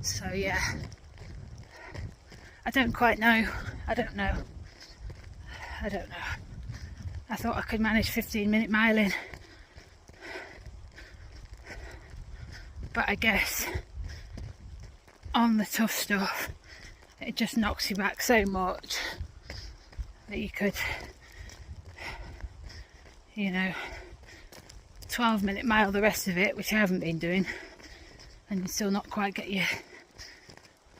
So yeah, I don't quite know. I don't know. I thought I could manage 15-minute miling, but I guess on the tough stuff it just knocks you back so much that you could, you know, 12-minute mile the rest of it, which I haven't been doing, and you still not quite get your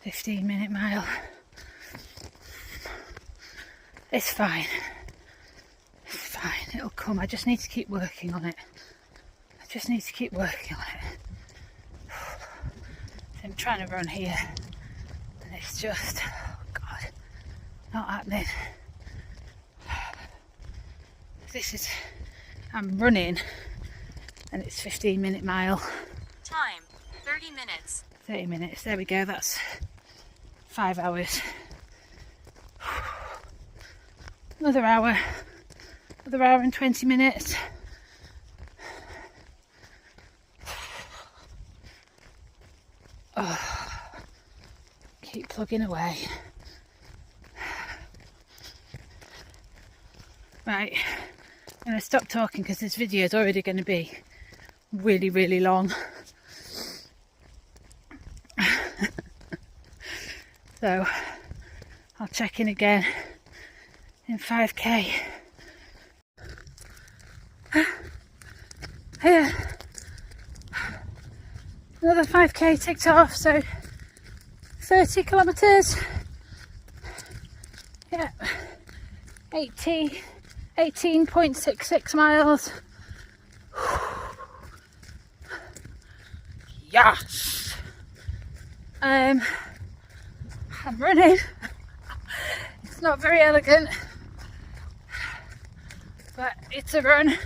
15-minute mile. It's fine. It's fine. It'll come. I just need to keep working on it. So I'm trying to run here, and it's just, oh God, not happening. I'm running, and it's 15-minute mile. Time, 30 minutes. 30 minutes. There we go. That's 5 hours. Another hour and 20 minutes. Oh, keep plugging away. Right, I'm going to stop talking because this video is already going to be really, really long. So I'll check in again in 5k. Here, another 5k ticked off, so 30 kilometres. Yeah, 18.66 miles. Yes. I'm running. It's not very elegant, but it's a run.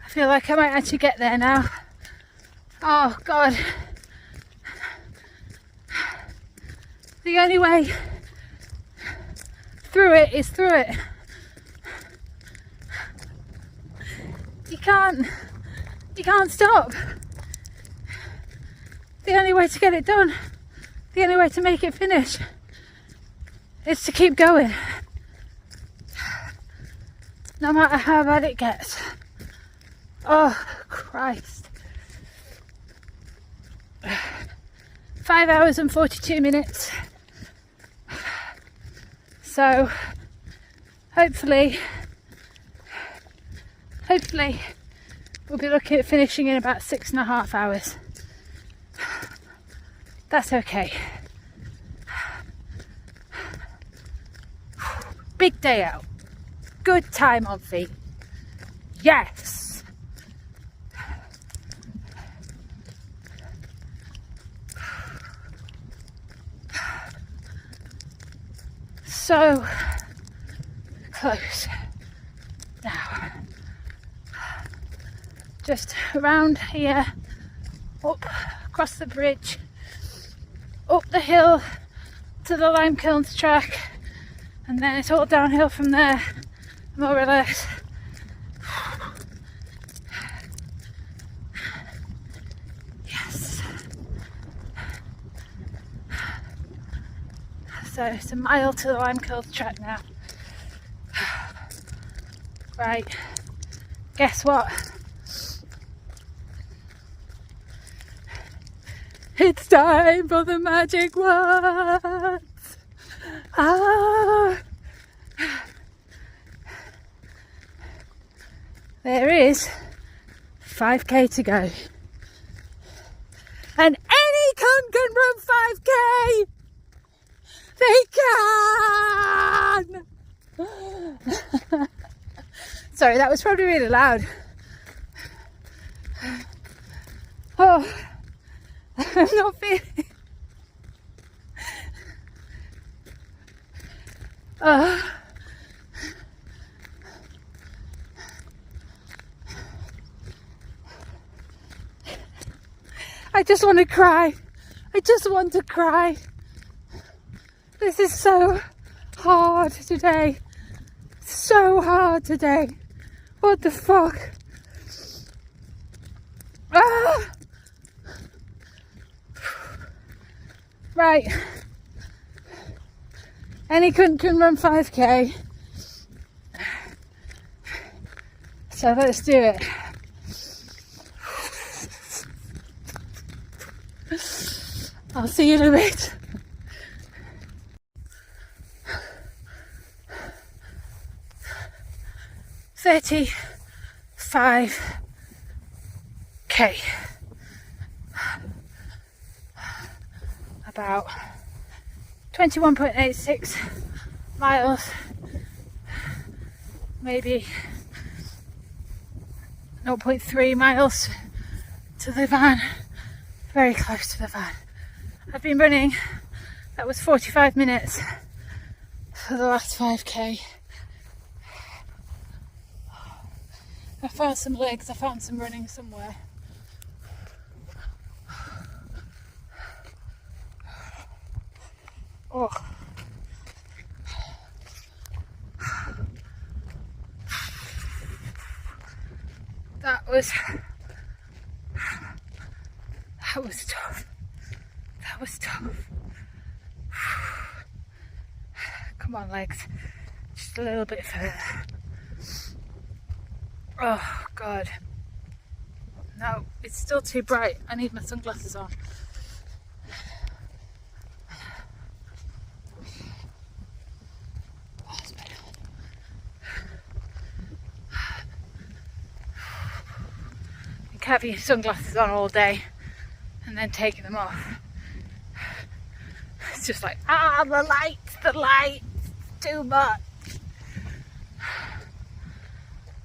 I feel like I might actually get there now. Oh God. The only way through it is through it. You can't stop. The only way to get it done, the only way to make it finish, is to keep going. No matter how bad it gets. Oh, Christ. 5 hours and 42 minutes. So, hopefully, we'll be looking at finishing in about 6.5 hours. That's okay. Big day out. Good time on feet. Yes. so close now. Just around here, up across the bridge, up the hill to the lime kilns track, and then it's all downhill from there, more or less. Yes. So it's a mile to the lime kilns track now. Right, guess what? It's time for the magic words. Ah. There is 5k to go. And any cunt can run 5k. They can. Sorry, that was probably really loud. Oh, I'm not feeling. I just want to cry. I just want to cry. This is so hard today. So hard today. What the fuck? Ah! Right. Any cunt can run 5k. So let's do it. I'll see you in a bit. $35K. About 21.86 miles, maybe 0.3 miles to the van, very close to the van. I've been running, that was 45 minutes for the last 5k. I found some legs, I found some running somewhere. Oh. That was tough. That was tough. Come on, legs. Just a little bit further. Oh God. No, it's still too bright. I need my sunglasses on. You can't have your sunglasses on all day and then taking them off. It's just like, the lights, too much.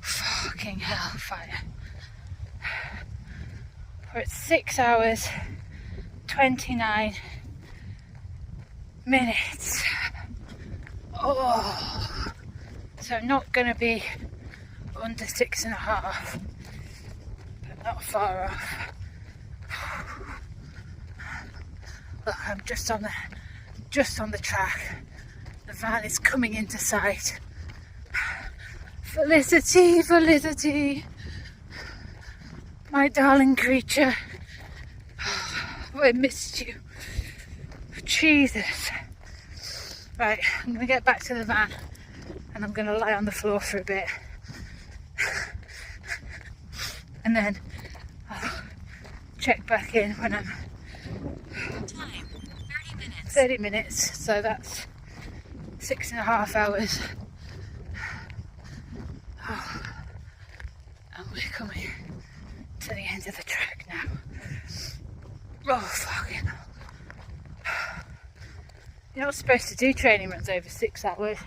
Fucking hellfire. We're at 6 hours, 29 minutes. Oh, so not gonna be under 6.5, but not far off. Look, I'm just on the track. The van is coming into sight. Felicity, Felicity, my darling creature. Oh, I missed you. Jesus. Right, I'm going to get back to the van and I'm going to lie on the floor for a bit. And then I'll check back in when I'm... Time, 30 minutes. 30 minutes, so that's 6.5 hours. Oh, and we're coming to the end of the track now. Oh, fucking hell. You're not supposed to do training runs over 6 hours,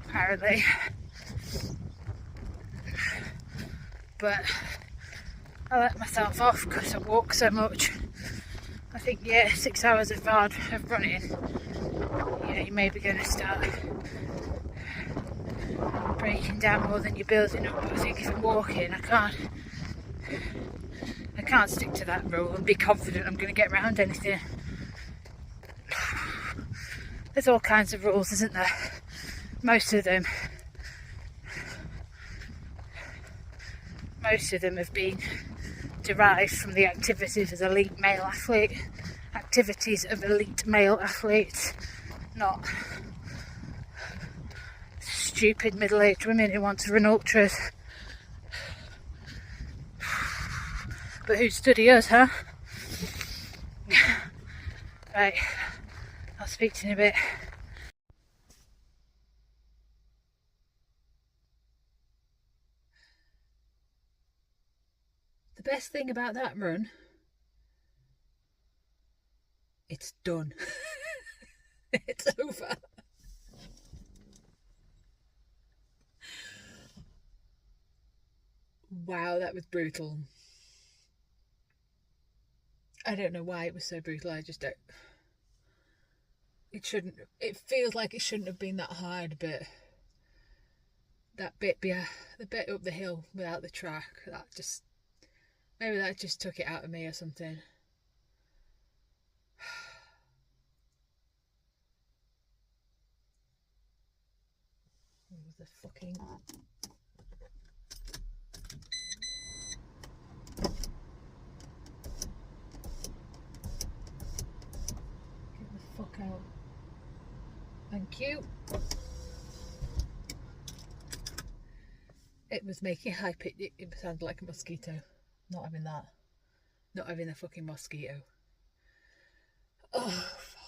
apparently. But I let myself off because I walk so much. I think, yeah, 6 hours of running, yeah, you're maybe going to start breaking down more than you're building up. But I think if I'm walking, I can't stick to that rule and be confident I'm going to get around anything. There's all kinds of rules, isn't there? Most of them have been derived from the activities of elite male athletes, not stupid middle-aged women who want to run ultras. But who'd study us, huh? Right, I'll speak to you in a bit. The best thing about that run, it's done. It's over. Wow, that was brutal. I don't know why it was so brutal. I just don't. It feels like it shouldn't have been that hard, but the bit up the hill without the track, maybe that just took it out of me or something. The fucking... Get the fuck out. Thank you. It was making high pitch. It sounded like a mosquito. Not having that. Not having a fucking mosquito. Oh, fuck.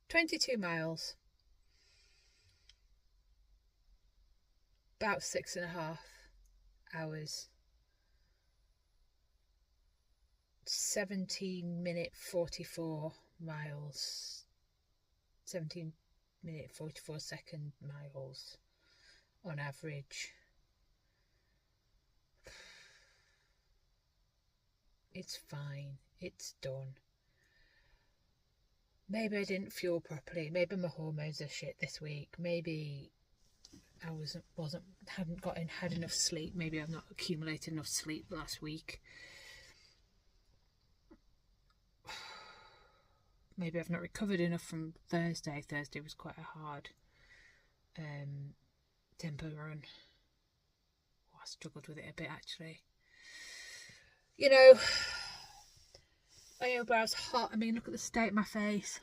22 miles. About 6.5 hours. 17-minute 44 miles. 17-minute 44 second miles on average. It's fine. It's done. Maybe I didn't fuel properly. Maybe my hormones are shit this week. Maybe I hadn't had enough sleep. Maybe I've not accumulated enough sleep last week. Maybe I've not recovered enough from Thursday. Thursday was quite a hard tempo run. Oh, I struggled with it a bit actually. You know, my eyebrow's hot. I mean, look at the state of my face.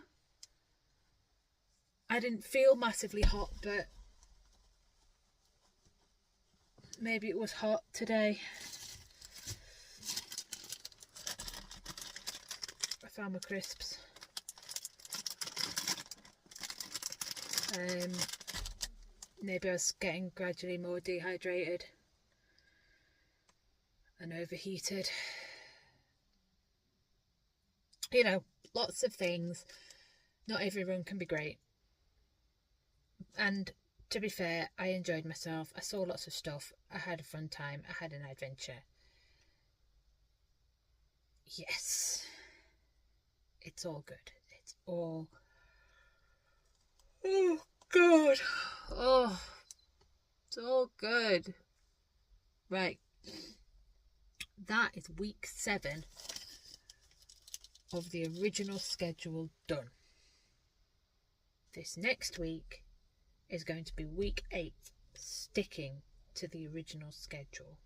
I didn't feel massively hot, but maybe it was hot today. I found my crisps. Maybe I was getting gradually more dehydrated and overheated. You know, lots of things. Not every run can be great. And to be fair, I enjoyed myself. I saw lots of stuff. I had a fun time. I had an adventure. Yes. It's all good. It's all... Oh, God. Oh, it's all good. Right. That is week 7 of the original schedule done. This next week is going to be week 8, sticking to the original schedule.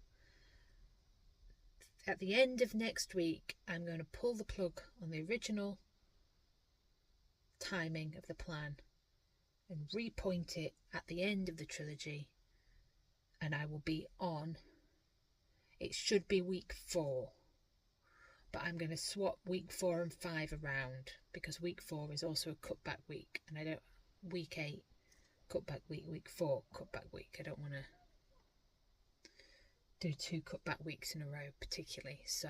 At the end of next week, I'm going to pull the plug on the original timing of the plan and repoint it at the end of the trilogy, and I will be on. It should be week 4, but I'm going to swap week 4 and 5 around because week 4 is also a cutback week, and I don't... Week 8 cutback week, week 4 cutback week. I don't want to do 2 cutback weeks in a row particularly, so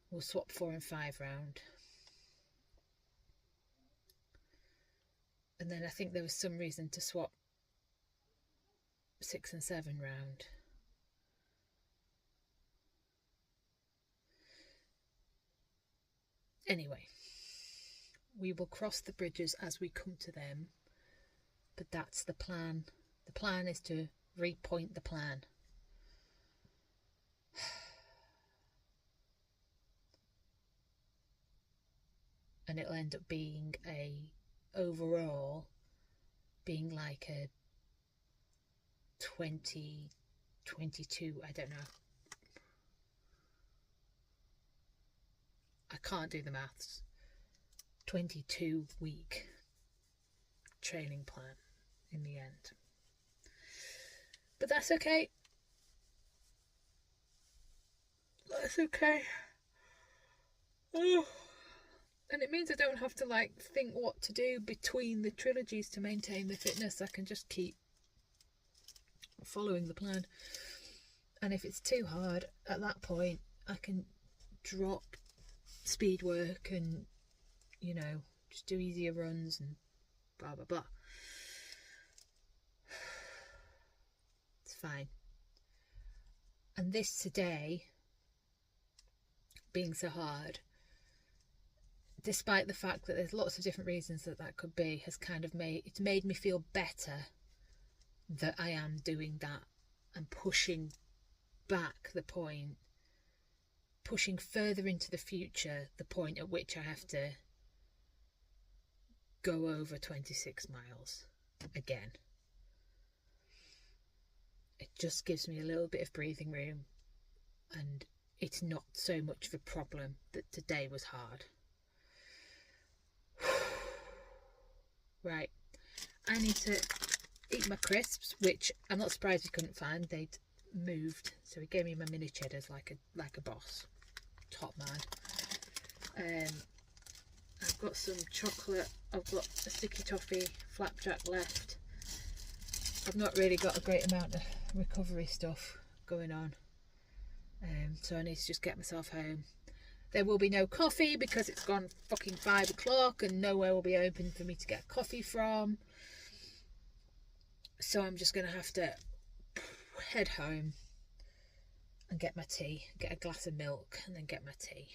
we'll swap 4 and 5 round. And then I think there was some reason to swap 6 and 7 round. Anyway, we will cross the bridges as we come to them, but that's the plan. The plan is to repoint the plan. And it'll end up being overall being like a 2022, I don't know. I can't do the maths. 22-week training plan in the end. But that's okay. That's okay. Oh. And it means I don't have to like think what to do between the trilogies to maintain the fitness. I can just keep following the plan. And if it's too hard at that point, I can drop speed work and, you know, just do easier runs and blah blah blah. It's fine. And this today being so hard, despite the fact that there's lots of different reasons that could be, has kind of made me feel better that I am doing that and pushing back the point, pushing further into the future the point at which I have to go over 26 miles again. It just gives me a little bit of breathing room, and it's not so much of a problem that today was hard. Right, I need to eat my crisps, which I'm not surprised he couldn't find. They'd moved, so he gave me my mini cheddars like a boss, top man. I've got some chocolate. I've got a sticky toffee flapjack left. I've not really got a great amount of recovery stuff going on, so I need to just get myself home. There will be no coffee because it's gone fucking 5 o'clock and nowhere will be open for me to get coffee from. So I'm just going to have to head home and get my tea, get a glass of milk and then get my tea.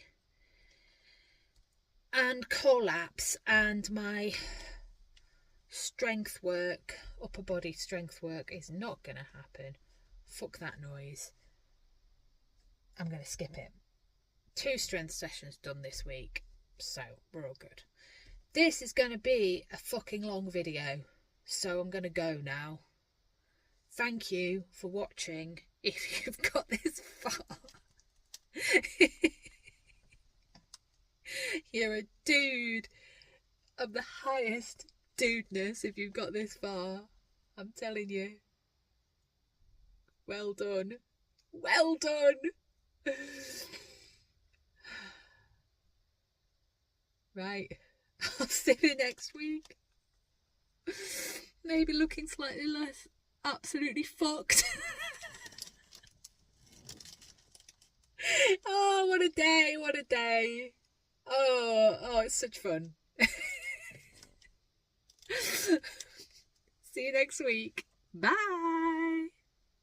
And collapse, and my strength work, upper body strength work is not going to happen. Fuck that noise. I'm going to skip it. 2 strength sessions done this week, so we're all good. This is going to be a fucking long video, so I'm going to go now. Thank you for watching if you've got this far. You're a dude of the highest dudeness if you've got this far. I'm telling you. Well done. Well done. Right, I'll see you next week. Maybe looking slightly less absolutely fucked. Oh, what a day, what a day. Oh, it's such fun. See you next week. Bye.